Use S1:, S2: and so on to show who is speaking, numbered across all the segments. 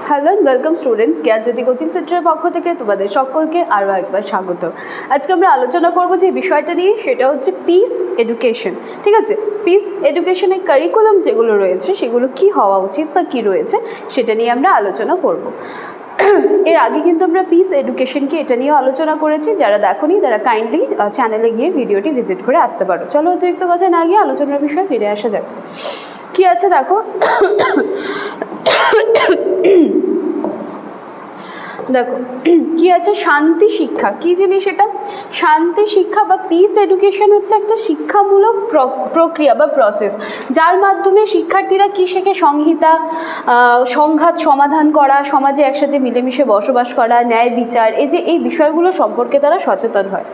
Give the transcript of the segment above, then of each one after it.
S1: Hello and welcome students, Gyanjyoti coaching সেন্টারের পক্ষ থেকে তোমাদের সকলকে আরও একবার স্বাগত। আজকে আমরা আলোচনা করব যে বিষয়টা নিয়ে, সেটা হচ্ছে পিস এডুকেশন। ঠিক আছে, পিস এডুকেশনের কারিকুলাম যেগুলো রয়েছে সেগুলো কি হওয়া উচিত বা কী রয়েছে সেটা নিয়ে আমরা আলোচনা করব। এর আগে কিন্তু আমরা পিস এডুকেশনকে এটা নিয়ে আলোচনা করেছি। যারা দেখোনি তারা কাইন্ডলি চ্যানেলে গিয়ে ভিডিওটি ভিজিট করে আসতে পারো। চলো অতিরিক্ত কথা না গিয়ে আলোচনার বিষয়ে ফিরে আসা যাক। কি আছে দেখো, দেখো কি আছে, শান্তি শিক্ষা। কি জিনিস এটা? শান্তি শিক্ষা বা পিস এডুকেশন হচ্ছে একটা শিক্ষামূলক প্রক্রিয়া বা প্রসেস, যার মাধ্যমে শিক্ষার্থীরা কি শেখে? সংহিতা, সংঘাত সমাধান করা, সমাজে একসাথে মিলেমিশে বসবাস করা, ন্যায় বিচার, এই বিষয়গুলো সম্পর্কে তারা সচেতন হয়।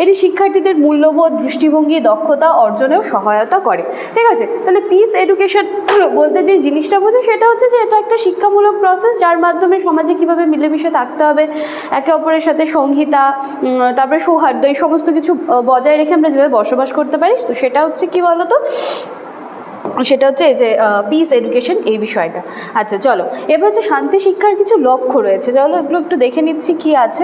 S1: এটি শিক্ষার্থীদের মূল্যবোধ, দৃষ্টিভঙ্গি, দক্ষতা অর্জনেও সহায়তা করে। ঠিক আছে, তাহলে পিস এডুকেশন বলতে যে জিনিসটা বোঝে সেটা হচ্ছে যে এটা একটা শিক্ষামূলক প্রসেস, যার মাধ্যমে সমাজে কীভাবে মিলেমিশে থাকতে হবে, একে অপরের সাথে সংহিতা, তারপরে সৌহার্দ্য, এই সমস্ত কিছু বজায় রেখে আমরা যেভাবে বসবাস করতে পারি, তো সেটা হচ্ছে কি বলতো, সেটা হচ্ছে এই যে পিস এডুকেশন, এই বিষয়টা। আচ্ছা চলো, এবার হচ্ছে শান্তি শিক্ষার কিছু লক্ষ্য রয়েছে, চলো এগুলো একটু দেখে নিচ্ছি কি আছে।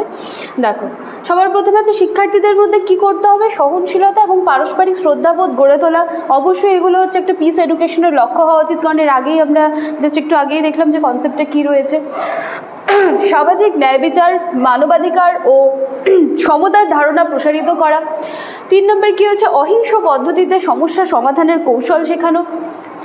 S1: দেখো, সবার প্রথমে আছে শিক্ষার্থীদের মধ্যে কি করতে হবে? সহনশীলতা এবং পারস্পরিক শ্রদ্ধাবোধ গড়ে তোলা। অবশ্যই এগুলো হচ্ছে একটা পিস এডুকেশনের লক্ষ্য হওয়া উচিত, কারণ এর আগেই আমরা একটু আগেই দেখলাম যে কনসেপ্টটা কী রয়েছে। সামাজিক ন্যায় বিচার, মানবাধিকার ও সমতার ধারণা প্রসারিত করা। 3 নম্বর কি হচ্ছে? অহিংস পদ্ধতিতে সমস্যা সমাধানের কৌশল শেখানো।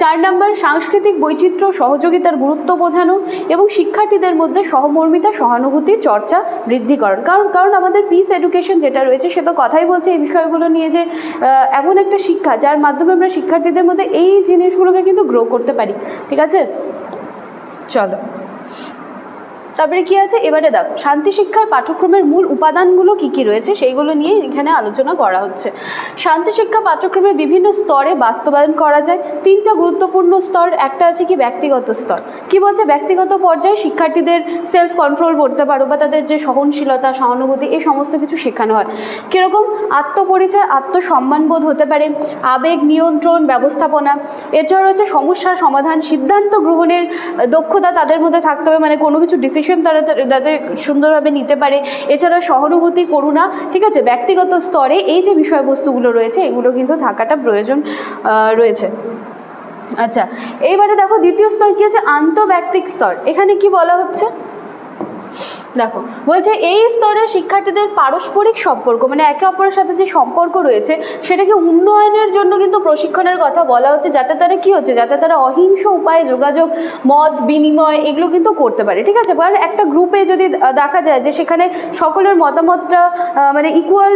S1: 4 নম্বর সাংস্কৃতিক বৈচিত্র্য, সহযোগিতার গুরুত্ব বোঝানো এবং শিক্ষার্থীদের মধ্যে সহমর্মিতা, সহানুভূতির চর্চা বৃদ্ধিকরণ। কারণ আমাদের পিস এডুকেশন যেটা রয়েছে সে তো কথাই বলছে এই বিষয়গুলো নিয়ে, যে এমন একটা শিক্ষা যার মাধ্যমে আমরা শিক্ষার্থীদের মধ্যে এই জিনিসগুলোকে কিন্তু গ্রো করতে পারি। ঠিক আছে, চলো তারপরে কি আছে এবারে দেখো, শান্তি শিক্ষার পাঠ্যক্রমের মূল উপাদানগুলো কি কি রয়েছে সেইগুলো নিয়ে এখানে আলোচনা করা হচ্ছে। শান্তি শিক্ষা পাঠ্যক্রমে বিভিন্ন স্তরে বাস্তবায়ন করা যায়। 3টা গুরুত্বপূর্ণ স্তর। একটা আছে কি? ব্যক্তিগত স্তর। কি বলছে? ব্যক্তিগত পর্যায়ে শিক্ষার্থীদের সেলফ কন্ট্রোল করতে পারো বা তাদের যে সহনশীলতা, সহানুভূতি, এই সমস্ত কিছু শেখানো হয়। কীরকম? আত্মপরিচয়, আত্মসম্মানবোধ হতে পারে, আবেগ নিয়ন্ত্রণ, ব্যবস্থাপনা। এছাড়া হচ্ছে সমস্যা সমাধান, সিদ্ধান্ত গ্রহণের দক্ষতা তাদের মধ্যে থাকতে হবে, মানে কোনো কিছু ডিসিশন তারা যাতে সুন্দরভাবে নিতে পারে। এছাড়া সহানুভূতি, করুণা। ঠিক আছে, ব্যক্তিগত স্তরে এই যে বিষয়বস্তুগুলো রয়েছে এগুলো কিন্তু থাকাটা প্রয়োজন রয়েছে। আচ্ছা, এইবারে দেখো দ্বিতীয় স্তর কি আছে? আন্তঃব্যক্তিক স্তর। এখানে কি বলা হচ্ছে দেখো, বলছে এই স্তরে শিক্ষার্থীদের পারস্পরিক সম্পর্ক, মানে একে অপরের সাথে যে সম্পর্ক রয়েছে সেটাকে উন্নয়নের জন্য কিন্তু প্রশিক্ষণের কথা বলা হচ্ছে, যাতে তারা কি হচ্ছে, যাতে তারা অহিংস উপায়ে যোগাযোগ, মত বিনিময় এগুলো কিন্তু করতে পারে। ঠিক আছে, কারণ একটা গ্রুপে যদি দেখা যায় যে সেখানে সকলের মতামতটা মানে ইকুয়াল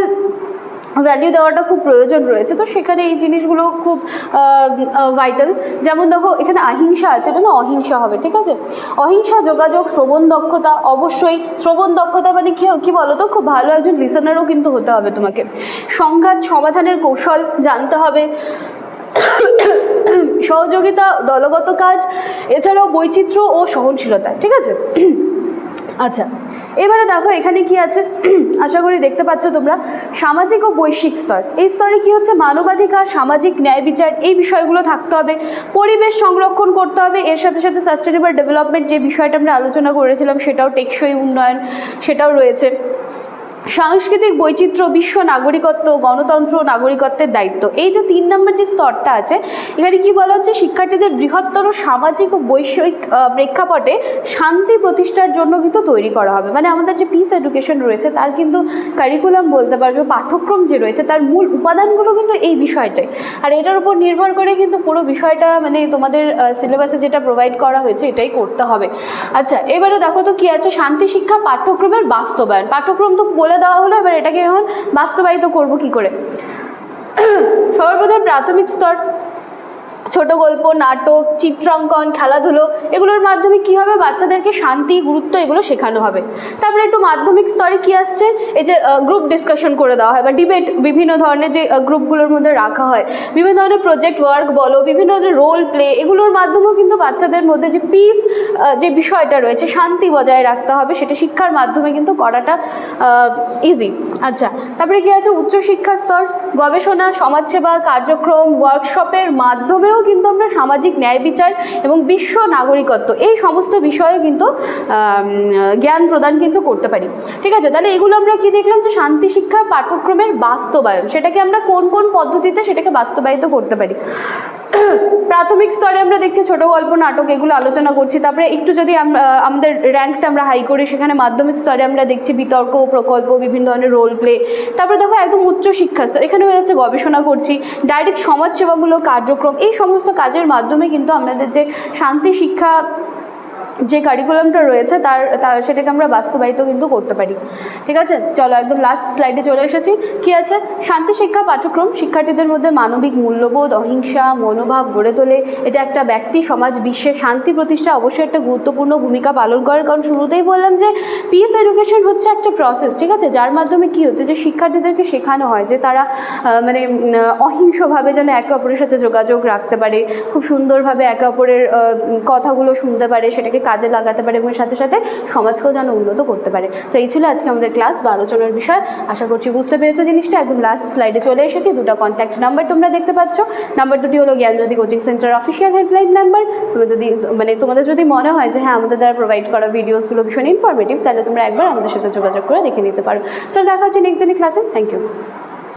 S1: ভ্যালু দেওয়াটা খুব প্রয়োজন রয়েছে, তো সেখানে এই জিনিসগুলো খুব ভাইটাল। যেমন দেখো এখানে অহিংসা আছে, এটা না অহিংসা হবে। ঠিক আছে, অহিংসা যোগাযোগ, শ্রবণ দক্ষতা। অবশ্যই শ্রবণ দক্ষতা মানে কি বলো তো, খুব ভালো একজন লিসনারও কিন্তু হতে হবে তোমাকে। সংঘাত সমাধানের কৌশল জানতে হবে, সহযোগিতা, দলগত কাজ, এছাড়াও বৈচিত্র্য ও সহনশীলতা। ঠিক আছে, আচ্ছা এবারে দেখো এখানে কি আছে, আশা করি দেখতে পাচ্ছ তোমরা। সামাজিক ও বৈশ্বিক স্তর। এই স্তরে কি হচ্ছে? মানবাধিকার, সামাজিক ন্যায় বিচার, এই বিষয়গুলো থাকতে হবে। পরিবেশ সংরক্ষণ করতে হবে, এর সাথে সাথে সাস্টেনেবল ডেভেলপমেন্ট যে বিষয়টা আমরা আলোচনা করেছিলাম সেটাও, টেকসই উন্নয়ন সেটাও রয়েছে। সাংস্কৃতিক বৈচিত্র্য, বিশ্ব নাগরিকত্ব, গণতন্ত্র, নাগরিকত্বের দায়িত্ব। এই যে 3 নম্বর যে স্তরটা আছে এখানে কি বলা হচ্ছে? শিক্ষার্থীদের বৃহত্তর সামাজিক ও বৈষয়িক প্রেক্ষাপটে শান্তি প্রতিষ্ঠার জন্য কিন্তু তৈরি করা হবে। মানে আমাদের যে পিস এডুকেশন রয়েছে তার কিন্তু কারিকুলাম বলতে পারবো, পাঠ্যক্রম যে রয়েছে তার মূল উপাদানগুলো কিন্তু এই বিষয়টাই, আর এটার উপর নির্ভর করে কিন্তু পুরো বিষয়টা মানে তোমাদের সিলেবাসে যেটা প্রোভাইড করা হয়েছে এটাই করতে হবে। আচ্ছা এবারে দেখো তো কি আছে, শান্তি শিক্ষা পাঠ্যক্রমের বাস্তবায়ন। পাঠ্যক্রম তো বলে দেওয়া হলো, এবার এটাকে এখন বাস্তবায়িত করব কি করে? সর্বপ্রথম প্রাথমিক স্তর, ছোট গল্প, নাটক, চিত্রাঙ্কন, খেলাধুলো, এগুলোর মাধ্যমে কি হবে? বাচ্চাদেরকে শান্তি, গুরুত্ব এগুলো শেখানো হবে। তারপরে একটু মাধ্যমিক স্তরে কি আসছে, এই যে গ্রুপ ডিসকাশন করে দেওয়া হয় বা ডিবেট, বিভিন্ন ধরনের যে গ্রুপগুলোর মধ্যে রাখা হয়, বিভিন্ন ধরনের প্রজেক্ট ওয়ার্ক বলো, বিভিন্ন ধরনের রোল প্লে, এগুলোর মাধ্যমেও কিন্তু বাচ্চাদের মধ্যে যে পিস যে বিষয়টা রয়েছে, শান্তি বজায় রাখতে হবে, সেটা শিক্ষার মাধ্যমে কিন্তু করাটা ইজি। আচ্ছা তারপরে কি আছে? উচ্চশিক্ষা স্তর, গবেষণা, সমাজসেবা, কার্যক্রম, ওয়ার্কশপের মাধ্যমেও মূলেও কিন্তু আমরা সামাজিক ন্যায় বিচার এবং বিশ্ব নাগরিকত্ব এই সমস্ত বিষয়ে কিন্তু জ্ঞান প্রদান কিন্তু করতে পারি। ঠিক আছে, তাহলে এগুলো আমরা কি দেখলাম যে শান্তি শিক্ষা পাঠ্যক্রমের বাস্তবায়ন, সেটাকে আমরা কোন কোন পদ্ধতিতে সেটাকে বাস্তবায়িত করতে পারি। প্রাথমিক স্তরে আমরা দেখছি ছোট গল্প, নাটক, এগুলো আলোচনা করছি। তারপরে একটু যদি আমাদের র্যাঙ্কটা আমরা হাই করি, সেখানে মাধ্যমিক স্তরে আমরা দেখছি বিতর্ক, প্রকল্প, বিভিন্ন ধরনের রোল প্লে। তারপরে দেখো একদম উচ্চ শিক্ষা স্তর, এখানে হয়ে যাচ্ছে গবেষণা করছি, ডাইরেক্ট সমাজসেবামূলক কার্যক্রম, এই সমস্ত কাজের মাধ্যমে কিন্তু আমাদের যে শান্তি শিক্ষা যে কারিকুলামটা রয়েছে তার সেটাকে আমরা বাস্তবায়িত কিন্তু করতে পারি। ঠিক আছে, চলো একদম লাস্ট স্লাইডে চলে এসেছি। কি আছে? শান্তি শিক্ষা পাঠ্যক্রম শিক্ষার্থীদের মধ্যে মানবিক মূল্যবোধ, অহিংসা মনোভাব গড়ে তোলে। এটা একটা ব্যক্তি, সমাজ, বিশ্বের শান্তি প্রতিষ্ঠা অবশ্যই একটা গুরুত্বপূর্ণ ভূমিকা পালন করে। কারণ শুরুতেই বললাম যে পিস এডুকেশন হচ্ছে একটা প্রসেস, ঠিক আছে, যার মাধ্যমে কি হচ্ছে যে শিক্ষার্থীদেরকে শেখানো হয় যে তারা মানে অহিংসভাবে যেন একে অপরের সাথে যোগাযোগ রাখতে পারে, খুব সুন্দরভাবে একে অপরের কথাগুলো শুনতে পারে, সেটাকে কাজে লাগাতে পারে এবং সাথে সাথে সমাজকেও যেন উন্নত করতে পারে। তো এই ছিল আজকে আমাদের ক্লাস বা আলোচনার বিষয়। আশা করছি বুঝতে পেরেছো জিনিসটা। একদম লাস্ট স্লাইডে চলে এসেছি। দুটো কন্ট্যাক্ট নাম্বার তোমরা দেখতে পাচ্ছ। নাম্বার দুটি হলো Gyanjyoti coaching centre official helpline number. তোমাদের যদি মনে হয় যে হ্যাঁ আমাদের দ্বারা প্রোভাইড করা ভিডিওসগুলো ভীষণ ইনফরমেটিভ, তাহলে তোমরা একবার আমাদের সাথে যোগাযোগ করে দেখে নিতে পারো। চলো দেখা হচ্ছে নেক্সট দিনের ক্লাসে। Thank you.